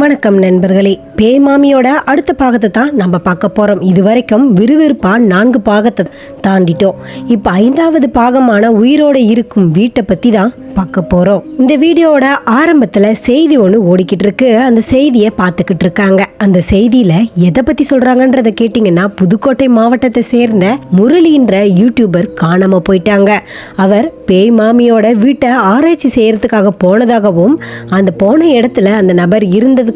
வணக்கம் நண்பர்களே, பேய் மாமியோட அடுத்த பாகத்தை தான் நம்ம பார்க்க போகிறோம். இது வரைக்கும் விறுவிறுப்பாக 4 பாகத்தை தாண்டிட்டோம். இப்போ 5வது பாகமான உயிரோடு இருக்கும் வீட்டை பற்றி தான் பார்க்க போகிறோம். இந்த வீடியோட ஆரம்பத்தில் செய்தி ஒன்று ஓடிக்கிட்டு இருக்கு. அந்த செய்தியை பார்த்துக்கிட்டு இருக்காங்க. அந்த செய்தியில் எதை பற்றி சொல்கிறாங்கன்றதை கேட்டிங்கன்னா, புதுக்கோட்டை மாவட்டத்தை சேர்ந்த முரளின்ற யூடியூபர் காணாமல் போயிட்டாங்க. அவர் பேய் மாமியோட வீட்டை ஆராய்ச்சி செய்யறதுக்காக போனதாகவும், அந்த போன இடத்துல அந்த நபர் இருந்ததுக்கான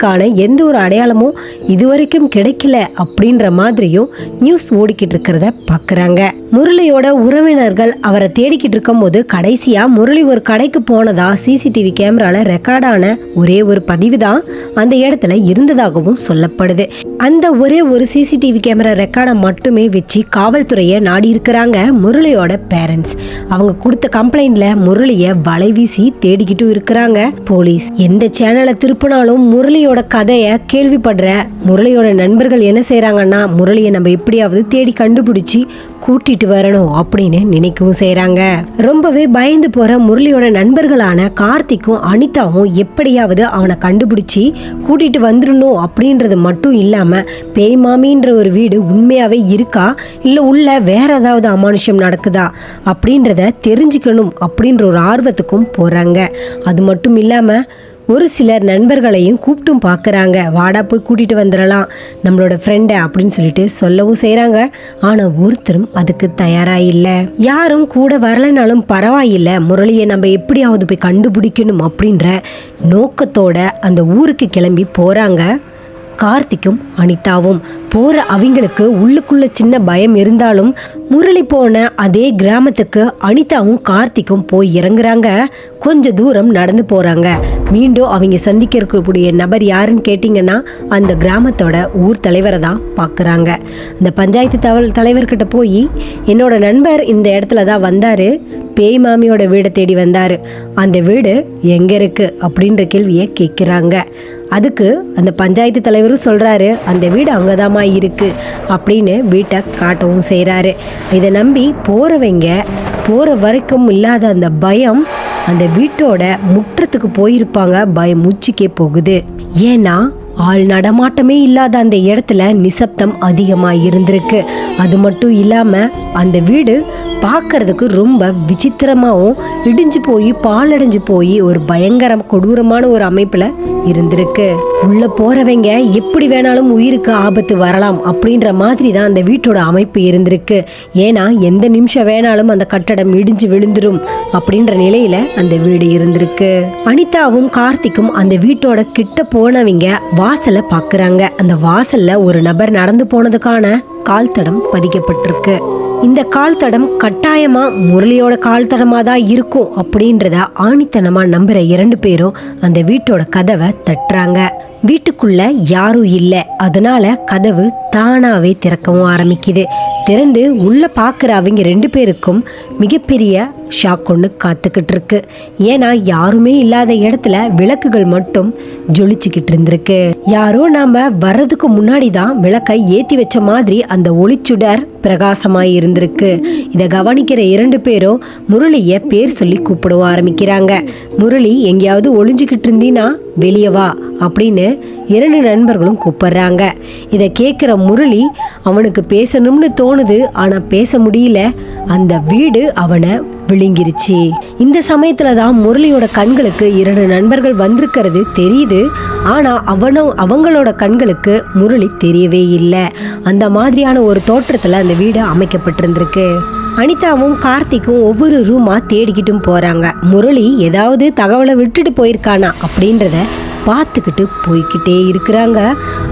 எந்த ஒரு அடையாளமும் இதுவரைக்கும் கிடைக்கல அப்படின்ற மாதிரியும் நியூஸ் ஓடிக்கிட்டு இருக்கிறத பார்க்குறாங்க. முரளியோட உறவினர்கள் அவரை தேடிக்கிட்டு இருக்கும் போது கடைசியா முரளி ஒரு கடைக்கு போனதா சிசிடிவி கேமரால ரெக்கார்டான ஒரே ஒரு பதிவு தான் அந்த இடத்துல இருந்ததாகவும் சொல்லப்படுது. அந்த ஒரே ஒரு சிசிடிவி கேமரா ரெக்கார்டை மட்டுமே வச்சு காவல்துறையை நாடி இருக்கிறாங்க முரளியோட பேரண்ட்ஸ். அவங்க கொடுத்த கம்ப்ளைண்ட்ல முரளிய வலை வீசி தேடிக்கிட்டு இருக்கிறாங்க போலீஸ். எந்த சேனலை திருப்பினாலும் முரளியோட கதையை கேள்விப்படுற முரளியோட நண்பர்கள் என்ன செய்யறாங்கன்னா, முரளியை நம்ம எப்படியாவது தேடி கண்டுபிடிச்சி கூட்டிட்டு வரணும் அப்படின்னு நினைக்கவும் செய்யறாங்க. ரொம்பவே பயந்து போற முரளியோட நண்பர்களான கார்த்திக்கும் அனிதாவும் எப்படியாவது அவனை கண்டுபிடிச்சி கூட்டிட்டு வந்துடணும் அப்படின்றது மட்டும் இல்லாம, பேய் மாமின்ற ஒரு வீடு உண்மையாவே இருக்கா இல்ல உள்ள வேற ஏதாவது அமானுஷம் நடக்குதா அப்படின்றத தெரிஞ்சுக்கணும் அப்படின்ற ஒரு ஆர்வத்துக்கும் போறாங்க. அது மட்டும் இல்லாம ஒரு சிலர் நண்பர்களையும் கூப்பிட்டும் பார்க்குறாங்க. வாடா போய் கூட்டிகிட்டு வந்துடலாம் நம்மளோட ஃப்ரெண்டை அப்படின்னு சொல்லிட்டு சொல்லவும் செய்கிறாங்க. ஆனால் ஒருத்தரும் அதுக்கு தயாராக இல்லை. யாரும் கூட வரலைனாலும் பரவாயில்லை, முரளியை நம்ம எப்படியாவது போய் கண்டுபிடிக்கணும் அப்படின்ற நோக்கத்தோட அந்த ஊருக்கு கிளம்பி போகிறாங்க. கார்த்திக்கும் அனிதாவும் போற அவங்களுக்கு உள்ளுக்குள்ள சின்ன பயம் இருந்தாலும், முரளி போன அதே கிராமத்துக்கு அனிதாவும் கார்த்திக்கும் போய் இறங்குறாங்க. கொஞ்ச தூரம் நடந்து போறாங்க. மீண்டும் அவங்க சந்திக்க இருக்கக்கூடிய நபர் யாருன்னு கேட்டிங்கன்னா, அந்த கிராமத்தோட ஊர் தலைவரை தான் பார்க்குறாங்க. அந்த பஞ்சாயத்து தலைவர்கிட்ட போய், என்னோட நண்பர் இந்த இடத்துல தான் வந்தார், பேய் மாமியோட வீடை தேடி வந்தார், அந்த வீடு எங்கே இருக்குது அப்படின்ற கேள்வியை கேட்குறாங்க. அதுக்கு அந்த பஞ்சாயத்து தலைவரும் சொல்கிறாரு, அந்த வீடு அங்கேதாம்மா இருக்குது அப்படின்னு வீட்டை காட்டவும் செய்கிறாரு. இதை நம்பி போகிறவங்க போகிற வரைக்கும் இல்லாத அந்த பயம் அந்த வீட்டோட முற்றத்துக்கு போயிருப்பாங்க. பயம் மூச்சுக்கே போகுது. ஏன்னா ஆள் நடமாட்டமே இல்லாத அந்த இடத்துல நிசப்தம் அதிகமாக இருந்திருக்கு. அது மட்டும் இல்லாமல் அந்த வீடு பார்க்கறதுக்கு ரொம்ப விசித்திரமாகவும் இடிஞ்சு போய் பாலடைஞ்சு போய் ஒரு பயங்கர கொடூரமான ஒரு அமைப்பில் இருந்திருக்கு. உள்ள போறவங்க எப்படி வேணாலும் உயிருக்கு ஆபத்து வரலாம் அப்படின்ற மாதிரி தான் அந்த வீட்டோட அமைப்பு இருந்திருக்கு. ஏன்னா எந்த நிமிஷம் வேணாலும் அந்த கட்டடம் இடிஞ்சு விழுந்துரும் அப்படின்ற நிலையில அந்த வீடு இருந்திருக்கு. அனிதாவும் கார்த்திக்கும் அந்த வீட்டோட கிட்ட போனவங்க வாசலை பார்க்குறாங்க. அந்த வாசல்ல ஒரு நபர் நடந்து போனதுக்கான கால் தடம் பதிக்கப்பட்டிருக்கு. இந்த கால் தடம் கட்டாயமா முரளியோட கால் தடமா தான் இருக்கும் அப்படின்றத ஆணித்தனமா நம்புற 2 பேரும் அந்த வீட்டோட கதவை தட்டுறாங்க. வீட்டுக்குள்ள யாரும் இல்லை. அதனால கதவு தானாவே திறக்கவும் ஆரம்பிக்குது. திறந்து உள்ள பார்க்குற அவங்க 2 பேருக்கும் மிகப்பெரிய ஷாக் ஒன்று காத்துக்கிட்டு இருக்கு. ஏன்னா யாருமே இல்லாத இடத்துல விளக்குகள் மட்டும் ஜொலிச்சுக்கிட்டு இருந்திருக்கு. யாரோ நாம வர்றதுக்கு முன்னாடி தான் விளக்கை ஏற்றி வச்ச மாதிரி அந்த ஒளிச்சுடர் பிரகாசமாய் இருந்திருக்கு. இதை கவனிக்கிற 2 பேரும் முரளிய பேர் சொல்லி கூப்பிடவும் ஆரம்பிக்கிறாங்க. முரளி, எங்கேயாவது ஒளிஞ்சுக்கிட்டு இருந்தீன்னா வெளியே வா அப்படின்னு 2 நண்பர்களும் கூப்பிடுறாங்க. இதை கேட்குற முரளி அவனுக்கு பேசணும்னு தோணுது, ஆனால் பேச முடியல. அந்த வீடு அவனை விழுங்கிருச்சு. இந்த சமயத்துல தான் முரளியோட கண்களுக்கு 2 நண்பர்கள் வந்திருக்கிறது தெரியுது. ஆனா அவங்களோட கண்களுக்கு முரளி தெரியவே இல்லை. அந்த மாதிரியான ஒரு தோற்றத்துல அந்த வீடு அமைக்கப்பட்டிருந்திருக்கு. அனிதாவும் கார்த்திக்கும் ஒவ்வொரு ரூமா தேடிக்கிட்டும் போறாங்க. முரளி ஏதாவது தகவலை விட்டுட்டு போயிருக்கானா அப்படின்றத பார்த்துக்கிட்டு போய்கிட்டே இருக்கிறாங்க.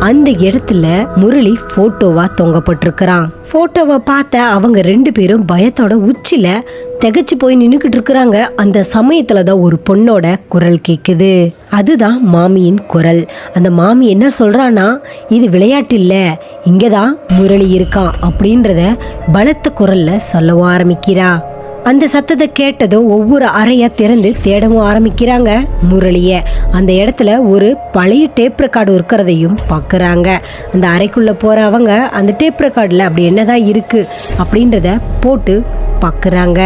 அந்த இடத்துல முரளி போட்டோவா தொங்கப்பட்டிருக்கிறான். போட்டோவை பார்த்த அவங்க 2 பேரும் பயத்தோட உச்சில திகச்சு போய் நின்றுக்கிட்டு இருக்கிறாங்க. அந்த சமயத்துல தான் ஒரு பொண்ணோட குரல் கேட்குது. அதுதான் மாமியின் குரல். அந்த மாமி என்ன சொல்றான்னா, இது விளையாட்டு இல்ல, இங்கதான் முரளி இருக்கான் அப்படின்றத பலத்த குரல்ல சொல்லவும் ஆரம்பிக்கிறா. அந்த சத்தத்தை கேட்டதும் ஒவ்வொரு அறையா திறந்து தேடவும் ஆரம்பிக்கிறாங்க முரளிய. அந்த இடத்துல ஒரு பழைய டேப் ரெக்கார்டு இருக்கிறதையும் பார்க்குறாங்க. அந்த அறைக்குள்ள போற அவங்க அந்த டேப் ரெக்கார்டில் அப்படி என்னதான் இருக்கு அப்படின்றத போட்டு பார்க்குறாங்க.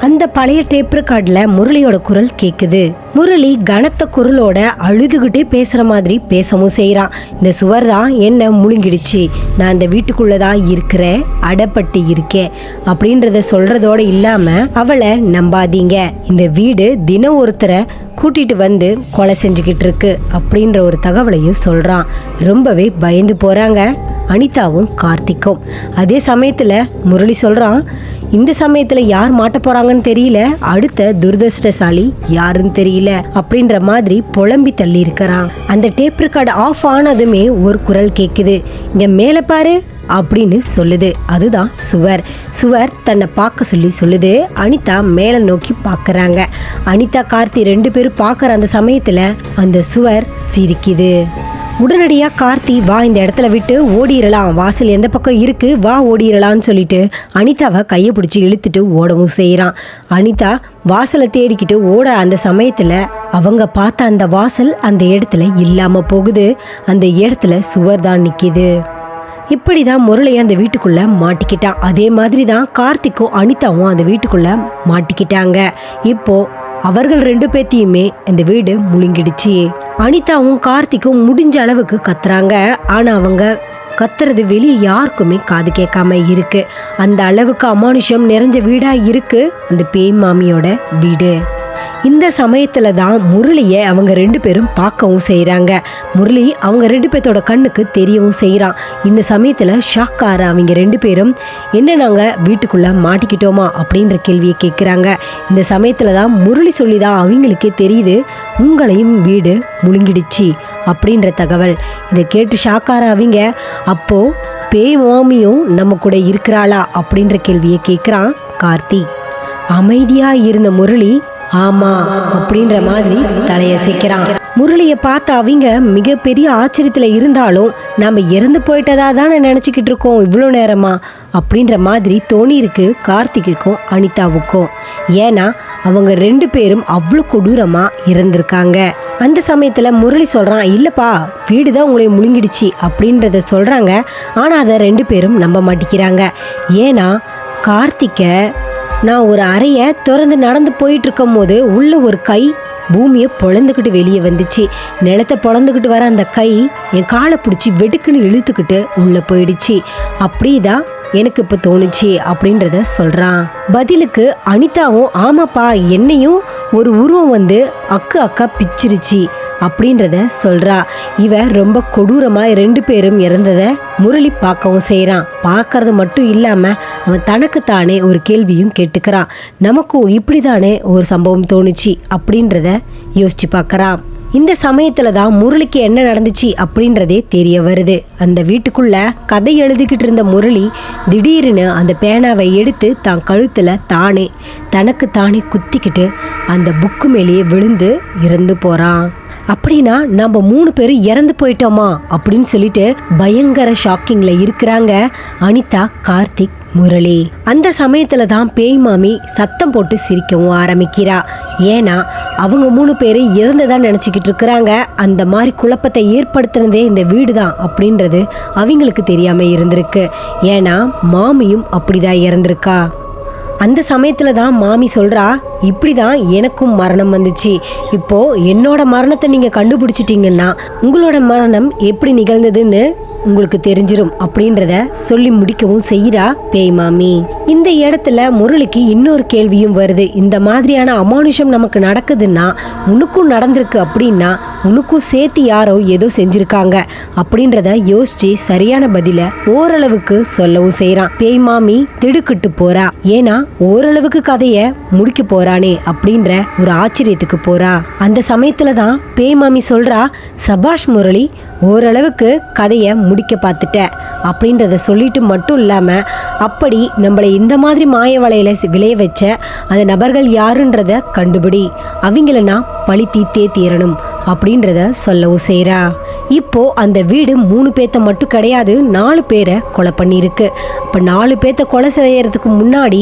அந்த பழைய டேப் ரெக்கார்ட்ல முரளியோட குரல் கேக்குது. முரளி கனத்த குரலோட அழுதுகிட்டே பேசுற மாதிரி பேசவும் செய்யறான். இந்த சுவர் தான் என்ன முழுங்கிடுச்சு, நான் இந்த வீட்டுக்குள்ளதான் இருக்கிறேன், அடப்பட்டு இருக்கேன் அப்படின்றத சொல்றதோட இல்லாம அவளை நம்பாதீங்க, இந்த வீடு தினம் ஒருத்தரை கூட்டிட்டு வந்து கொலை செஞ்சுக்கிட்டு இருக்கு அப்படின்ற ஒரு தகவலையும் சொல்றான். ரொம்பவே பயந்து போறாங்க அனிதாவும் கார்த்திக்கும். அதே சமயத்துல முரளி சொல்றான், இந்த சமயத்துல யார் மாட்ட போறாங்கன்னு தெரியல, அடுத்த துரதிருஷ்டசாலி யாருன்னு தெரியல அப்படின்ற மாதிரி புலம்பி தள்ளி இருக்கிறான். அந்த டேப் ரெக்கார்டு ஆஃப் ஆனதுமே ஒரு குரல் கேக்குது, இங்க மேல பாரு அப்படின்னு சொல்லுது. அதுதான் சுவர். சுவர் தன்னை பார்க்க சொல்லி சொல்லுது. அனிதா மேலே நோக்கி பார்க்கறாங்க. அனிதா கார்த்தி 2 பேரும் பார்க்குற அந்த சமயத்தில் அந்த சுவர் சிரிக்குது. உடனடியாக கார்த்தி, வா இந்த இடத்துல விட்டு ஓடிடலாம், வாசல் எந்த பக்கம் இருக்கு, வா ஓடிடலான்னு சொல்லிட்டு அனிதாவை கையை பிடிச்சி இழுத்துட்டு ஓடவும் செய்கிறான். அனிதா வாசலை தேடிக்கிட்டு ஓட அந்த சமயத்தில் அவங்க பார்த்த அந்த வாசல் அந்த இடத்துல இல்லாமல் போகுது. அந்த இடத்துல சுவர் தான் நிற்கிது. இப்படிதான் முரளியை அந்த வீட்டுக்குள்ள மாட்டிக்கிட்டான். அதே மாதிரி தான் கார்த்திக்கும் அனிதாவும் அந்த வீட்டுக்குள்ள மாட்டிக்கிட்டாங்க. இப்போ அவர்கள் 2 பேத்தையுமே இந்த வீடு முழுங்கிடுச்சு. அனிதாவும் கார்த்திக்கும் முடிஞ்ச அளவுக்கு கத்துறாங்க. ஆனா அவங்க கத்துறது வெளியே யாருக்குமே காது கேட்காம இருக்கு. அந்த அளவுக்கு அமானுஷம் நிறைஞ்ச வீடா இருக்கு அந்த பேய் மாமியோட வீடு. இந்த சமயத்துல தான் முரளியை அவங்க 2 பேரும் பார்க்கவும் செய்கிறாங்க. முரளி அவங்க 2 பேர்த்தோட கண்ணுக்கு தெரியவும் செய்கிறான். இந்த சமயத்துல ஷாக்கார அவங்க 2 பேரும், என்ன நாங்கள் வீட்டுக்குள்ள மாட்டிக்கிட்டோமா அப்படின்ற கேள்வியை கேட்குறாங்க. இந்த சமயத்துல தான் முரளி சொல்லி தான் அவங்களுக்கே தெரியுது, உங்களையும் வீடு முழுங்கிடுச்சு அப்படின்ற தகவல். இதை கேட்டு ஷாக்கார அவங்க, அப்போ பேய் மாமியும் நம்ம கூட இருக்கிறாளா அப்படின்ற கேள்வியை கேட்குறான் கார்த்தி. அமைதியா இருந்த முரளி ஆமா அப்படின்ற மாதிரி தலையசைக்கிறான். முரளியை பார்த்து அவங்க மிகப்பெரிய ஆச்சரியத்தில் இருந்தாலும் நாம் இறந்து போயிட்டதா தானே நினச்சிக்கிட்டு இருக்கோம் இவ்வளோ நேரமா அப்படின்ற மாதிரி தோணியிருக்கு கார்த்திக்குக்கும் அனிதாவுக்கும். ஏன்னா அவங்க 2 பேரும் அவ்வளோ கொடூரமாக இறந்துருக்காங்க. அந்த சமயத்தில் முரளி சொல்கிறான், இல்லைப்பா வீடு தான் உங்களை முழுங்கிடுச்சு அப்படின்றத சொல்கிறாங்க. ஆனால் அதை 2 பேரும் நம்ப மாட்டேங்கிறாங்க. ஏன்னா கார்த்திகை, நான் ஒரு அறையை திறந்து நடந்து போயிட்டு இருக்கும் போது உள்ள ஒரு கை பூமியை பொழந்துக்கிட்டு வெளியே வந்துச்சு. நிலத்தை பொழந்துக்கிட்டு வர அந்த கை என் காலை பிடிச்சி வெடுக்குன்னு இழுத்துக்கிட்டு உள்ள போயிடுச்சு. அப்படிதான் எனக்கு இப்போ தோணுச்சு அப்படின்றத சொல்கிறான். பதிலுக்கு அனிதாவும், ஆமாப்பா என்னையும் ஒரு உருவம் வந்து அக்கா பிச்சிருச்சு அப்படின்றத சொல்கிறா. இவ ரொம்ப கொடூரமாக 2 பேரும் இறந்ததை முரளி பார்க்கவும் செய்கிறான். பார்க்கறது மட்டும் இல்லாமல் அவன் தனக்குத்தானே ஒரு கேள்வியும் கேட்டுக்கிறான், நமக்கும் இப்படி தானே ஒரு சம்பவம் தோணுச்சு அப்படின்றத யோசிச்சு பார்க்குறான். இந்த சமயத்துல தான் முரளிக்கு என்ன நடந்துச்சு அப்படின்றதே தெரிய வருது. அந்த வீட்டுக்குள்ள கதை எழுதிக்கிட்டு இருந்த முரளி திடீர்னு அந்த பேனாவை எடுத்து தான் கழுத்துல தனக்கு தானே குத்திக்கிட்டு அந்த புக்கு மேலேயே விழுந்து இறந்து போறான். அப்படின்னா நம்ம 3 பேரும் இறந்து போயிட்டோமா அப்படின்னு சொல்லிட்டு பயங்கர ஷாக்கிங்ல இருக்கிறாங்க அனிதா, கார்த்திக், முரளி. அந்த சமயத்துல தான் பேய் மாமி சத்தம் போட்டு சிரிக்கவும் ஆரம்பிக்கிறா. ஏன்னா அவங்க 3 பேரு இறந்ததா நினைச்சுக்கிட்டு இருக்கிறாங்க. அந்த மாதிரி குழப்பத்தை ஏற்படுத்தினதே இந்த வீடு தான் அப்படின்றது அவங்களுக்கு தெரியாம இருந்திருக்கு. ஏன்னா மாமியும் அப்படிதான் இறந்திருக்கா. அந்த சமயத்துல தான் மாமி சொல்றா, இப்படிதான் எனக்கும் மரணம் வந்துச்சு, இப்போ என்னோட மரணத்தை நீங்க கண்டுபிடிச்சிட்டீங்கன்னா உங்களோட மரணம் எப்படி நிகழ்ந்ததுன்னு உங்களுக்கு தெரிஞ்சிரும் அப்படின்றத சொல்லி முடிக்கவும் செய்கிறா பேய் மாமி. இந்த இடத்துல முரளிக்கு இன்னொரு கேள்வியும் வருது. இந்த மாதிரியான அமானுஷம் நமக்கு நடக்குதுன்னா உனக்கும் நடந்திருக்கு அப்படின்னா உனக்கும் சேர்த்து யாரோ ஏதோ செஞ்சிருக்காங்க அப்படின்றத யோசிச்சு சரியான பதில ஓரளவுக்கு சொல்லவும் செய்யறான். பேய் மாமி திடுக்கிட்டு போறா. ஏன்னா ஓரளவுக்கு கதைய முடிக்க போறானே அப்படின்ற ஒரு ஆச்சரியத்துக்கு போறா. அந்த சமயத்துலதான் பேய் மாமி சொல்றா, சபாஷ் முரளி, ஓரளவுக்கு கதையை முடிக்க பார்த்துட்ட அப்படின்றத சொல்லிட்டு மட்டும் இல்லாமல், அப்படி நம்மளை இந்த மாதிரி மாய வலையில விளைய வச்ச அந்த நபர்கள் யாருன்றத கண்டுபிடி, அவங்கள நான் பழி தீர்த்தே தீரணும் அப்படின்றத சொல்லவும் செய்கிறா. இப்போ அந்த வீடு 3 பேத்த மட்டும் கிடையாது, 4 பேரை கொலை பண்ணியிருக்கு. இப்போ 4 பேத்த கொலை செய்யறதுக்கு முன்னாடி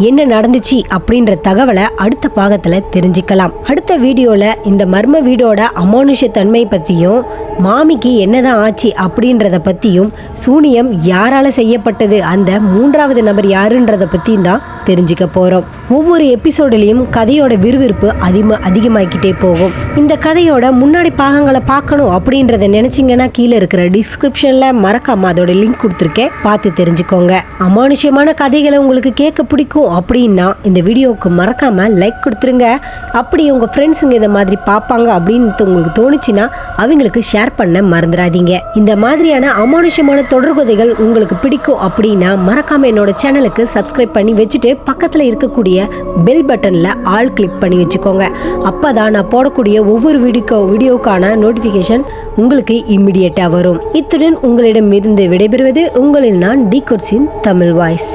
என்ன நடந்துச்சு அப்படின்ற தகவலை அடுத்த பாகத்தில் தெரிஞ்சுக்கலாம். அடுத்த வீடியோவில் இந்த மர்ம வீடோட அமானுஷ தன்மை பற்றியும், மாமிக்கு என்னதான் ஆச்சு அப்படின்றத பற்றியும், சூனியம் யாரால் செய்யப்பட்டது, அந்த 3வது நபர் யாருன்றதை பற்றியும் தான் தெரிஞ்சுக்க போகிறோம். ஒவ்வொரு எபிசோடுலையும் கதையோட விறுவிறுப்பு அதிகமாகிக்கிட்டே போகும். இந்த கதையோட முன்னாடி பாகங்களை பார்க்கணும் அப்படின்றத நினைச்சிங்கன்னா கீழே இருக்கிற டிஸ்கிரிப்ஷனில் மறக்காம அதோட லிங்க் கொடுத்துருக்கேன், பார்த்து தெரிஞ்சுக்கோங்க. அமானுஷ்யமான கதைகளை உங்களுக்கு கேட்க பிடிக்கும் அப்படின்னா இந்த வீடியோவுக்கு மறக்காம லைக் கொடுத்துருங்க. அப்படி உங்கள் ஃப்ரெண்ட்ஸுங்க இதை மாதிரி பார்ப்பாங்க அப்படின்னு உங்களுக்கு தோணுச்சுன்னா அவங்களுக்கு ஷேர் பண்ண மறந்துடாதீங்க. இந்த மாதிரியான அமானுஷ்யமான தொடர்கதைகள் உங்களுக்கு பிடிக்கும் அப்படின்னா மறக்காம என்னோட சேனலுக்கு சப்ஸ்கிரைப் பண்ணி வச்சுட்டு பக்கத்தில் இருக்கக்கூடிய பெல் பட்டனில் ஆல் கிளிக் பண்ணி வச்சுக்கோங்க. அப்போதான் நான் போடக்கூடிய ஒவ்வொரு வீடியோக்கான நோட்டிஃபிகேஷன் உங்களுக்கு இம்மிடியேட்டாக வரும். இத்துடன் உங்களிடம் இருந்து விடைபெறுவது உங்களில் நான் டி கோட்ஸின் தமிழ் வாய்ஸ்.